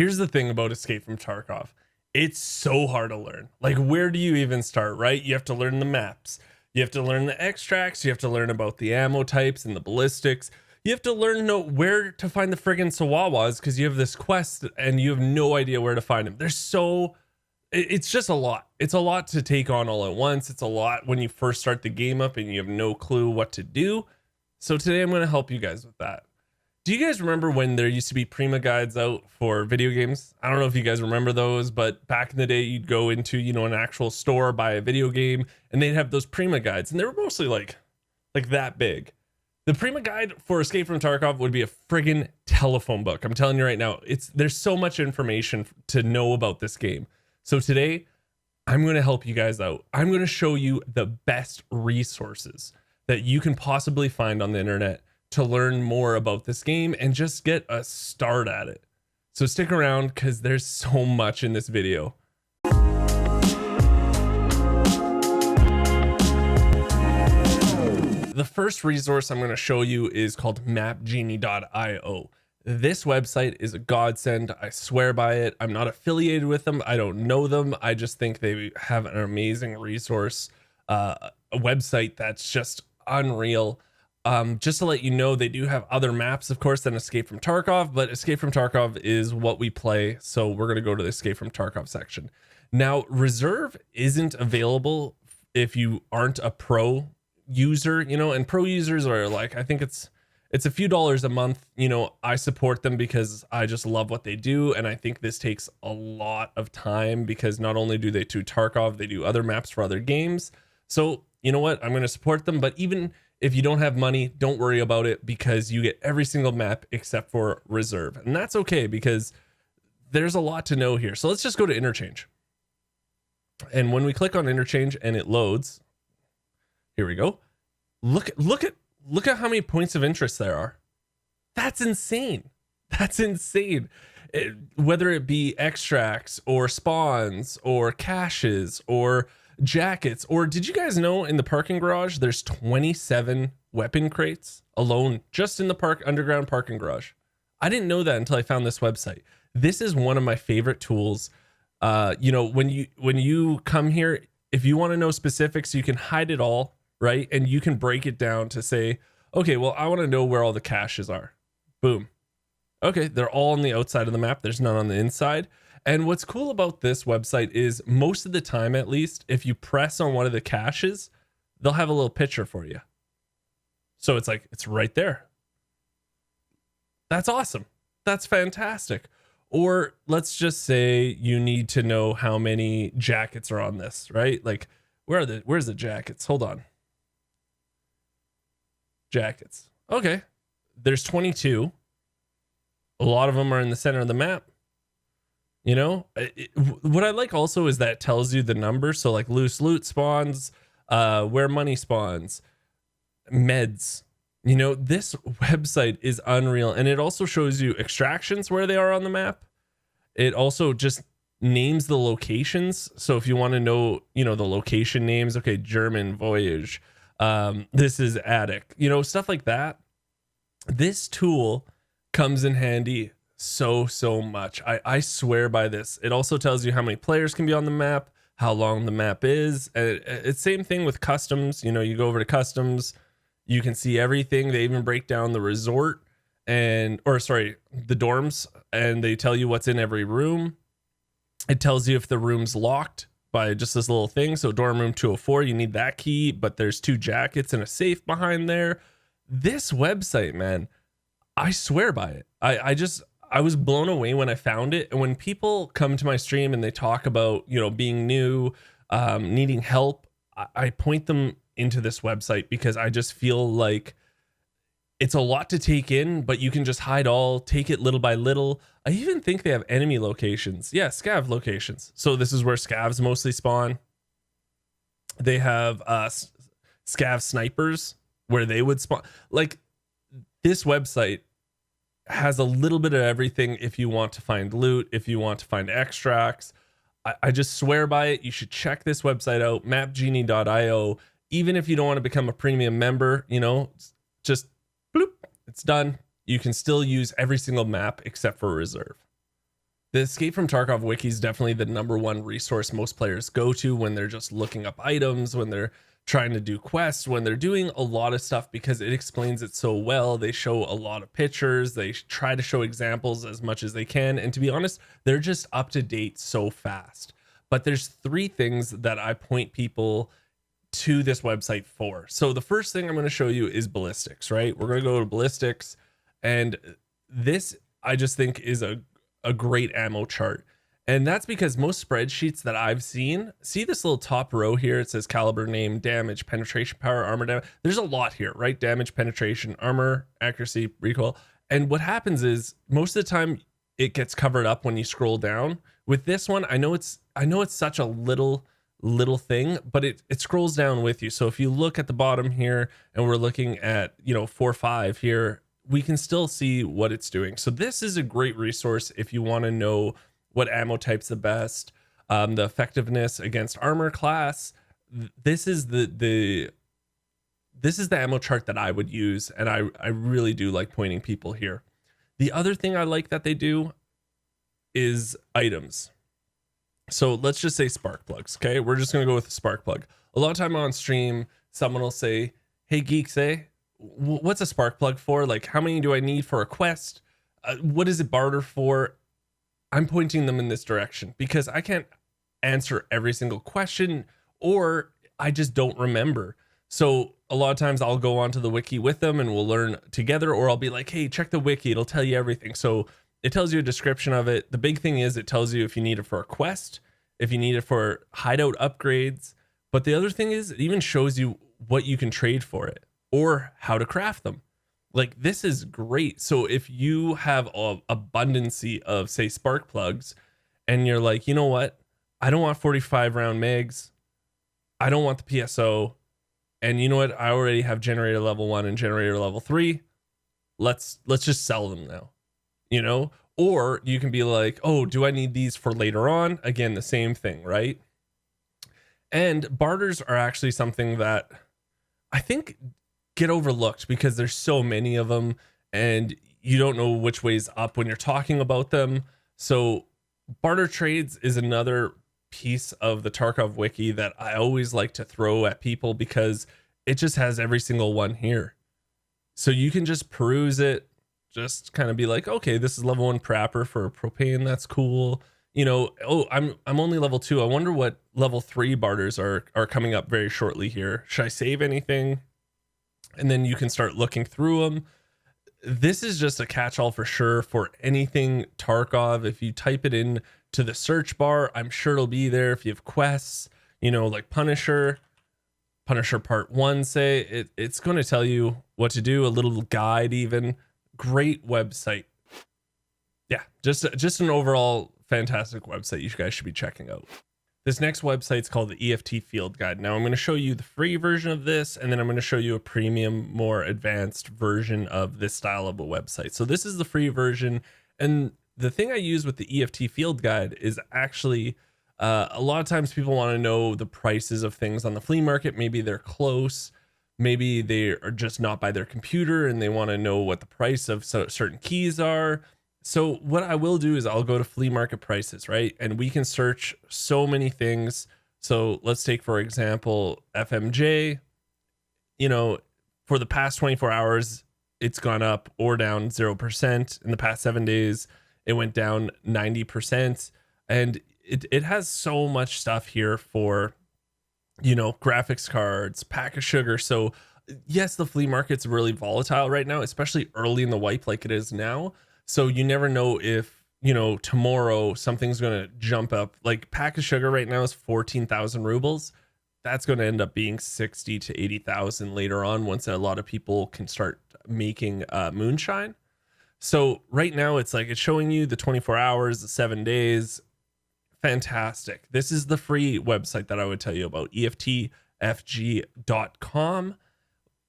Here's the thing about Escape from Tarkov. It's so hard to learn. Like, where do you even start, right? You have to learn the maps. You have to learn the extracts. You have to learn about the ammo types and the ballistics. You have to know where to find the friggin' Sawawas because you have this quest and you have no idea where to find them. It's just a lot. It's a lot to take on all at once. It's a lot when you first start the game up and you have no clue what to do. So today I'm going to help you guys with that. Do you guys remember when there used to be Prima guides out for video games? I don't know if you guys remember those, but back in the day, you'd go into, an actual store, buy a video game, and they'd have those Prima guides, and they were mostly like that big. The Prima guide for Escape from Tarkov would be a friggin' telephone book. I'm telling you right now, there's so much information to know about this game. So today, I'm going to help you guys out. I'm going to show you the best resources that you can possibly find on the internet to learn more about this game and just get a start at it. So stick around because there's so much in this video. The first resource I'm going to show you is called mapgenie.io. This website is a godsend. I swear by it. I'm not affiliated with them. I don't know them. I just think they have an amazing resource, a website that's just unreal. Just to let you know, they do have other maps, of course, than Escape from Tarkov, but Escape from Tarkov is what we play. So we're going to go to the Escape from Tarkov section. Now, Reserve isn't available if you aren't a pro user, and pro users are like, I think it's a few dollars a month. I support them because I just love what they do. And I think this takes a lot of time because not only do they do Tarkov, they do other maps for other games. So you know what? I'm going to support them. But even if you don't have money, don't worry about it because you get every single map except for Reserve. And that's okay because there's a lot to know here. So let's just go to Interchange. And when we click on Interchange and it loads, here we go. Look at how many points of interest there are. That's insane. That's insane. Whether it be extracts or spawns or caches or jackets, or did you guys know in the parking garage there's 27 weapon crates alone just in the underground parking garage? I didn't know that until I found this website. This is one of my favorite tools. When you come here, if you want to know specifics, you can hide it all, right? And you can break it down to say, okay, well, I want to know where all the caches are. Boom. Okay, they're all on the outside of the map. There's none on the inside. And what's cool about this website is most of the time, at least, if you press on one of the caches, they'll have a little picture for you. So it's like, it's right there. That's awesome. That's fantastic. Or let's just say you need to know how many jackets are on this, right? Like, where's the jackets? Hold on. Jackets. Okay. There's 22. A lot of them are in the center of the map. What I like also is that it tells you the number. So like loose loot spawns, where money spawns, meds. This website is unreal. And it also shows you extractions where they are on the map. It also just names the locations. So if you want to know, the location names, okay, German voyage, this is attic, stuff like that. This tool comes in handy so much. I swear by this. It also tells you how many players can be on the map, how long the map is. It's same thing with customs. You go over to customs, you can see everything. They even break down the resort the dorms, and they tell you what's in every room. It tells you if the room's locked by just this little thing. So dorm room 204, you need that key, but there's 2 jackets and a safe behind there. This website, man, I swear by it. I was blown away when I found it. And when people come to my stream and they talk about, being new, needing help, I point them into this website because I just feel like it's a lot to take in, but you can just hide all, take it little by little. I even think they have enemy locations. Yeah, scav locations. So this is where scavs mostly spawn. They have scav snipers where they would spawn. Like, this website has a little bit of everything if you want to find loot, if you want to find extracts. I just swear by it. You should check this website out, mapgenie.io. Even if you don't want to become a premium member, just bloop, it's done. You can still use every single map except for Reserve. The Escape from Tarkov wiki is definitely the number one resource most players go to when they're just looking up items, when they're trying to do quests, when they're doing a lot of stuff, because it explains it so well. They show a lot of pictures, they try to show examples as much as they can, and to be honest, they're just up to date so fast. But there's three things that I point people to this website for. So the first thing I'm going to show you is ballistics, right? We're going to go to ballistics, and this I just think is a great ammo chart. And that's because most spreadsheets that I've seen, see this little top row here, it says caliber, name, damage, penetration, power, armor damage. There's a lot here, right? Damage, penetration, armor, accuracy, recoil. And what happens is most of the time it gets covered up when you scroll down. With this one, I know it's such a little thing, but it scrolls down with you. So if you look at the bottom here and we're looking at, 4-5 here, we can still see what it's doing. So this is a great resource if you want to know what ammo type's the best, the effectiveness against armor class. This is the ammo chart that I would use, and I really do like pointing people here. The other thing I like that they do is items. So let's just say spark plugs. Okay, we're just gonna go with the spark plug. A lot of time on stream, someone will say, "Hey Geekseh, what's a spark plug for? Like, how many do I need for a quest? What does it barter for?" I'm pointing them in this direction because I can't answer every single question, or I just don't remember. So a lot of times I'll go onto the wiki with them and we'll learn together, or I'll be like, "Hey, check the wiki. It'll tell you everything." So it tells you a description of it. The big thing is it tells you if you need it for a quest, if you need it for hideout upgrades. But the other thing is it even shows you what you can trade for it or how to craft them. Like, this is great. So if you have an abundancy of, say, spark plugs, and you're like, you know what? I don't want 45 round mags. I don't want the PSO. And you know what? I already have generator level 1 and generator level 3. Let's just sell them now, Or you can be like, oh, do I need these for later on? Again, the same thing, right? And barters are actually something that I think get overlooked because there's so many of them and you don't know which way's up when you're talking about them. So barter trades is another piece of the Tarkov wiki that I always like to throw at people because it just has every single one here. So you can just peruse it, just kind of be like, okay, this is level 1 prapper for propane. That's cool. Oh, I'm only level 2. I wonder what level 3 barters are coming up very shortly here. Should I save anything? And then you can start looking through them. This is just a catch-all for sure for anything Tarkov. If you type it in to the search bar, I'm sure it'll be there. If you have quests, like Punisher Part 1, say, it's going to tell you what to do, a little guide even. Great website. Yeah, just an overall fantastic website you guys should be checking out. This next website is called the EFT Field Guide. Now I'm going to show you the free version of this, and then I'm going to show you a premium, more advanced version of this style of a website. So this is the free version. And the thing I use with the EFT Field Guide is actually a lot of times people want to know the prices of things on the flea market. Maybe they're close. Maybe they are just not by their computer and they want to know what the price of certain keys are. So what I will do is I'll go to flea market prices, right? And we can search so many things. So let's take, for example, FMJ, for the past 24 hours, it's gone up or down 0%. In the past 7 days, it went down 90%. And it has so much stuff here for, graphics cards, pack of sugar. So yes, the flea market's really volatile right now, especially early in the wipe like it is now. So you never know if, tomorrow something's going to jump up. Like pack of sugar right now is 14,000 rubles. That's going to end up being 60 to 80,000 later on once a lot of people can start making moonshine. So right now it's showing you the 24 hours, the 7 days. Fantastic. This is the free website that I would tell you about, EFTFG.com.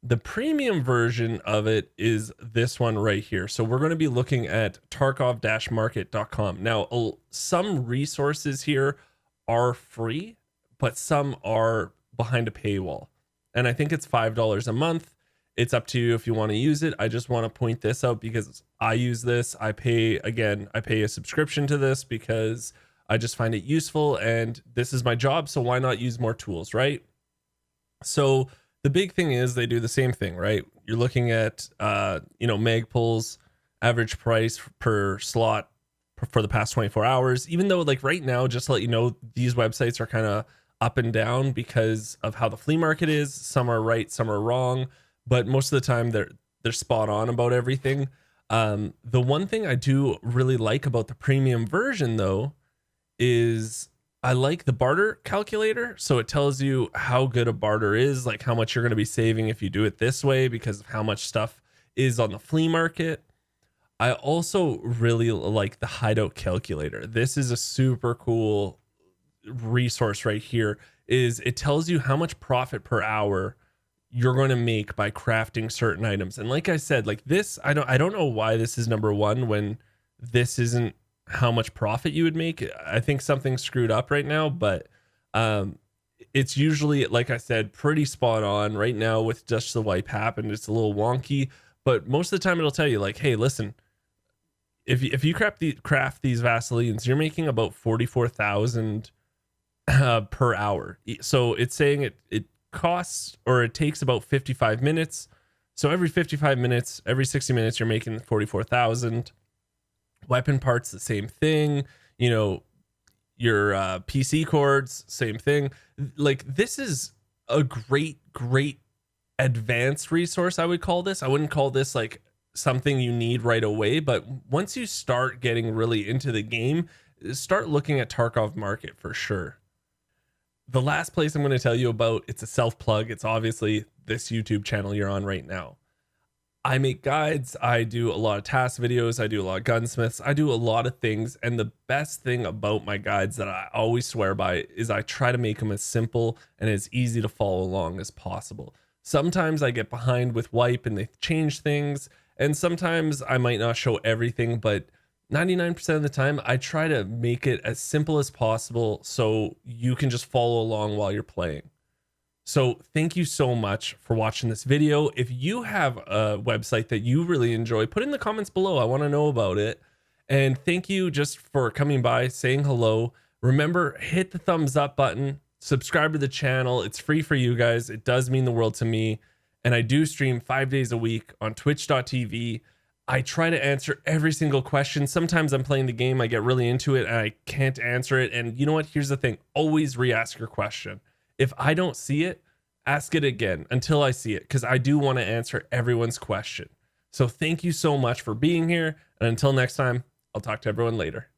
The premium version of it is this one right here. So we're going to be looking at Tarkov-market.com. Now, some resources here are free, but some are behind a paywall. And I think it's $5 a month. It's up to you if you want to use it. I just want to point this out because I use this. I pay a subscription to this because I just find it useful and this is my job. So why not use more tools, right? So the big thing is they do the same thing, right? You're looking at, Magpul's average price per slot for the past 24 hours, even though like right now, just to let you know, these websites are kind of up and down because of how the flea market is. Some are right, some are wrong, but most of the time they're spot on about everything. The one thing I do really like about the premium version though is I like the barter calculator. So it tells you how good a barter is, like how much you're going to be saving if you do it this way because of how much stuff is on the flea market. I also really like the hideout calculator. This is a super cool resource right here. Is it tells you how much profit per hour you're going to make by crafting certain items. And like I said, like this, I don't know why this is number one when this isn't how much profit you would make. I think something's screwed up right now, but it's usually, like I said, pretty spot on. Right now with just the wipe happened, it's a little wonky, but most of the time it'll tell you like, hey, listen, if you craft these Vaselines, you're making about 44,000 per hour. So it's saying it costs, or it takes about 55 minutes. So every 55 minutes, every 60 minutes, you're making 44,000. Weapon parts, the same thing. Your PC cords, same thing. Like this is a great advanced resource. I would call this. I wouldn't call this like something you need right away, but once you start getting really into the game, start looking at Tarkov Market for sure. The last place I'm going to tell you about, it's a self plug. It's obviously this YouTube channel you're on right now. I make guides. I do a lot of task videos. I do a lot of gunsmiths. I do a lot of things. And the best thing about my guides that I always swear by is I try to make them as simple and as easy to follow along as possible. Sometimes I get behind with wipe and they change things. And sometimes I might not show everything, but 99% of the time I try to make it as simple as possible so you can just follow along while you're playing. So thank you so much for watching this video. If you have a website that you really enjoy, put in the comments below. I want to know about it. And thank you just for coming by, saying hello. Remember, hit the thumbs up button, subscribe to the channel. It's free for you guys. It does mean the world to me. And I do stream 5 days a week on twitch.tv. I try to answer every single question. Sometimes I'm playing the game, I get really into it and I can't answer it. And you know what? Here's the thing. Always re-ask your question. If I don't see it, ask it again until I see it, because I do want to answer everyone's question. So thank you so much for being here. And until next time, I'll talk to everyone later.